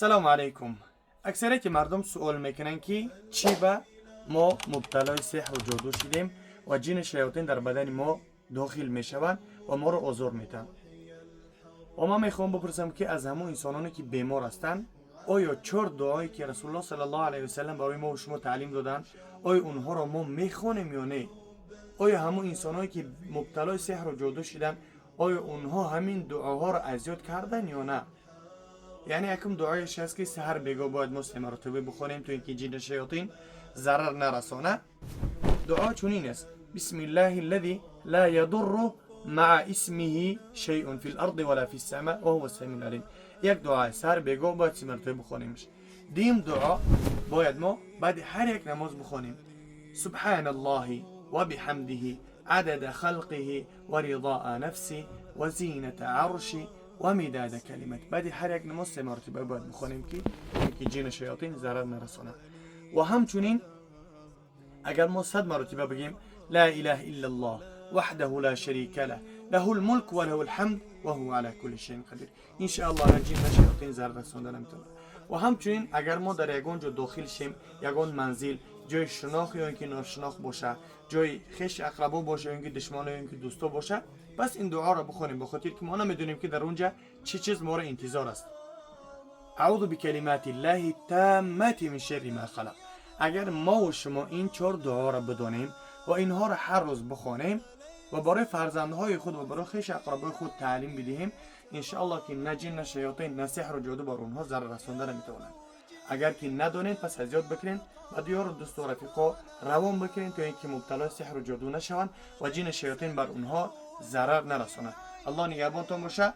سلام علیکم. اکثریت مردم سوال میکنن که چی به ما مبتلای سحر و جادو شدیم و جن شیاطین در بدن ما داخل میشوند و ما رو آزار میتن. و من میخوام بپرسم که از همون انسانانی که بیمار هستند آیا 4 دعایی که رسول الله صلی الله علیه و سلم برای ما و شما تعلیم دادن آیا اونها رو ما میخوانیم یا نه؟ آیا همون انسانایی که مبتلای سحر و جادو شدن آیا اونها همین دعاها رو اذیت کردن یا نه؟ یعنی یکم دعایش هست که سحر بگاه باید ما 3 مرتبه بخونیم تو اینکه جن شیاطین ضرر نرسانه. دعا چنین است: بسم الله الذي لا يضر مع اسمه شيء في الارض ولا في السماء وهو السميع العليم. یک دعا سحر بگاه باید 3 مرتبه بخونیمش. دیم دعا باید ما بعد هر یک نماز بخونیم: سبحان الله وبحمده عدد خلقه ورضاء نفسه وزینة عرشه و مداد کلمت. بعد هر یک نماز 3 مرتبه باید بخونیم که جن شیاطین ضرر نرسونه. و همچنین اگر ما 100 مرتبه بگیم لا اله الا الله وحده لا شريك له له الملك وله الحمد وهو على كل شيء قدير، ان شاء الله جن شیاطین ضرر رسوندن نمیتونه. و همچنین اگر ما در یگان جا داخل شیم، یگان منزل، جای شناخت یا اینکه ناشناخت باشه، جای خش اقربا باشه یا اینکه دشمن یا اینکه دوستا باشه، بس این دعا را بخونیم، بخاطر که ما نمیدونیم که در اونجا چه چیز ما را انتظار است. اعوذ بکلمات الله التامه من شر ما خلق. اگر ما و شما این 4 دعا را بدانیم و اینها را هر روز بخونیم و برای فرزندهای خود و برای خش اقربای خود تعلیم بدهیم، ان شاء الله که نه جن نه شیاطین نه سحر و جادو بر اونها ضرر رساندن نمیتوانند. اگر که ندانید پس اذیت بکنین و دیار و دوست و رفیقا روان بکنین تا اینکه مبتلا سحر و جادو نشوند و جن شیاطین بر اونها ضرر نرسانند. الله نگهبانتان باشه.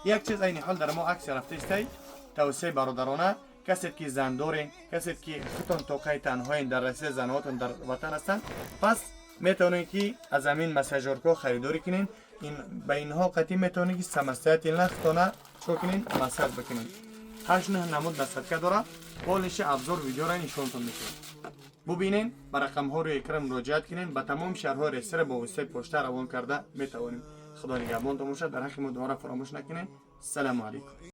یک چیز این حال در ما عکس رفته است، توصیه برادرانه، کسی که زن دارین، کسی که خودتان توقع تنهایین در رسید زنهاتون در وطن هستند، پس میتونید که از همین مساجرها خریداری کنین. این به اینها قطعی میتونید که سمستیت لختانه چو کنین مساج بکنین. 8 نمود صدقه داره. بالش ابزار ویدیو را نشونتون میکنم. ببینین با رقم ها روی اکران مراجعت کنین. با تمام شهرهای رسر با واسطه پشت روان کرده میتوانیم. خدا نگهبانتون باشه. در حق ما دعا را فراموش نکنین. سلام علیکم.